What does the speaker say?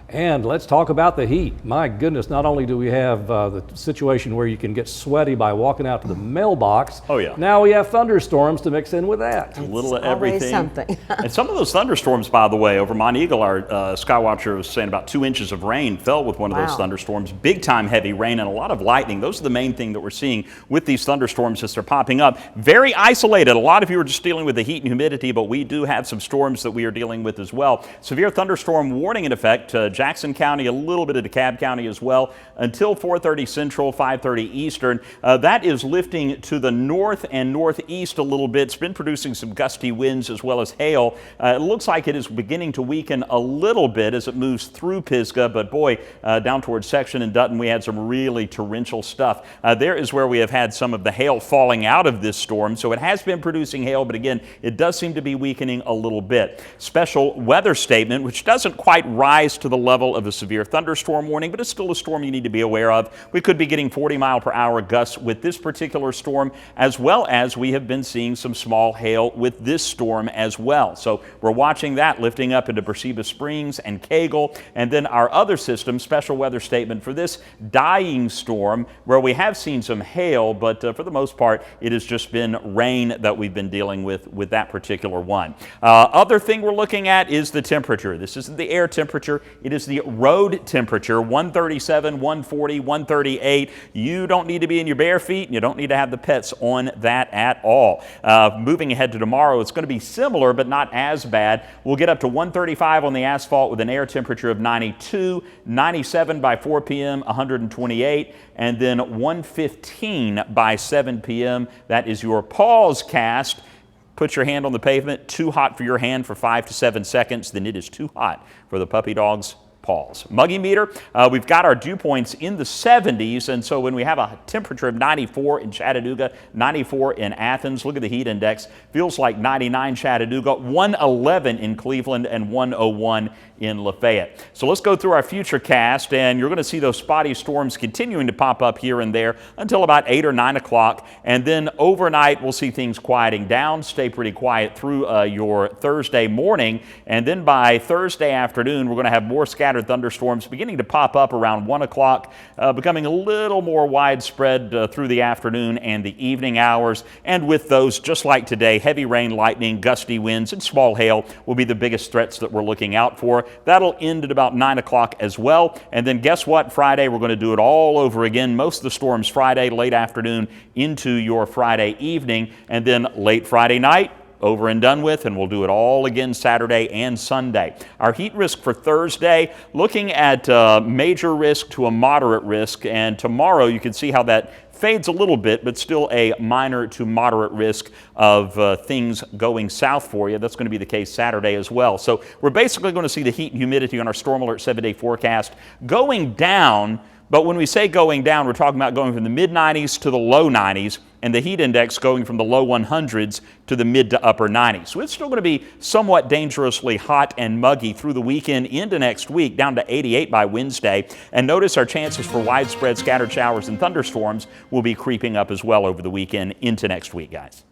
And let's talk about the heat. My goodness, not only do we have the situation where you can get sweaty by walking out to the mailbox, oh yeah, now we have thunderstorms to mix in with that. A little of everything. Something. And some of those thunderstorms, by the way, over Mont Eagle, our Skywatcher was saying about 2 inches of rain fell with one of those thunderstorms. Big time heavy rain and a lot of lightning. Those are the main thing that we're seeing with these thunderstorms as they're popping up. Very isolated. A lot of you are just dealing with the heat and humidity, but we do have some storms that we are dealing with as well. Severe thunderstorm warning in effect. Jackson County, a little bit of DeKalb County as well, until 4:30 Central, 5:30 Eastern. That is lifting to the north and northeast a little bit. It's been producing some gusty winds as well as hail. It looks like it is beginning to weaken a little bit as it moves through Pisgah, but boy, down towards Section and Dutton, we had some really torrential stuff. There is where we have had some of the hail falling out of this storm, so it has been producing hail, but again, it does seem to be weakening a little bit. Special weather statement, which doesn't quite rise to the level of a severe thunderstorm warning, but it's still a storm you need to be aware of. We could be getting 40-mile-per-hour gusts with this particular storm, as well as we have been seeing some small hail with this storm as well. So we're watching that lifting up into Beersheba Springs and Cagle, and then our other system, special weather statement for this dying storm, where we have seen some hail, but for the most part, it has just been rain that we've been dealing with that particular one. Other thing we're looking at is the temperature. This isn't the air temperature, it is the road temperature, 137, 140, 138. You don't need to be in your bare feet, and you don't need to have the pets on that at all. Moving ahead to tomorrow, it's going to be similar, but not as bad. We'll get up to 135 on the asphalt with an air temperature of 92, 97 by 4 p.m., 128, and then 115 by 7 p.m. That is your pause cast. Put your hand on the pavement. Too hot for your hand for 5 to 7 seconds, then it is too hot for the puppy dog's pause. Muggy meter, we've got our dew points in the 70s, and so when we have a temperature of 94 in Chattanooga, 94 in Athens, look at the heat index, feels like 99 Chattanooga, 111 in Cleveland, and 101 in Lafayette. So let's go through our future cast, and you're going to see those spotty storms continuing to pop up here and there until about 8 or 9 o'clock, and then overnight we'll see things quieting down, stay pretty quiet through your Thursday morning, and then by Thursday afternoon we're going to have more scattered thunderstorms beginning to pop up around 1 o'clock, becoming a little more widespread through the afternoon and the evening hours, and with those, just like today, heavy rain, lightning, gusty winds, and small hail will be the biggest threats that we're looking out for. That'll end at about 9 o'clock as well. And then guess what? Friday, we're going to do it all over again. Most of the storms Friday, late afternoon into your Friday evening, and then late Friday night, over and done with, and we'll do it all again Saturday and Sunday. Our heat risk for Thursday, looking at major risk to a moderate risk, and tomorrow you can see how that fades a little bit, but still a minor to moderate risk of things going south for you. That's going to be the case Saturday as well. So we're basically going to see the heat and humidity on our Storm Alert 7-day forecast going down, but when we say going down, we're talking about going from the mid-90s to the low 90s, and the heat index going from the low 100s to the mid to upper 90s. So it's still going to be somewhat dangerously hot and muggy through the weekend into next week, down to 88 by Wednesday. And notice our chances for widespread scattered showers and thunderstorms will be creeping up as well over the weekend into next week, guys.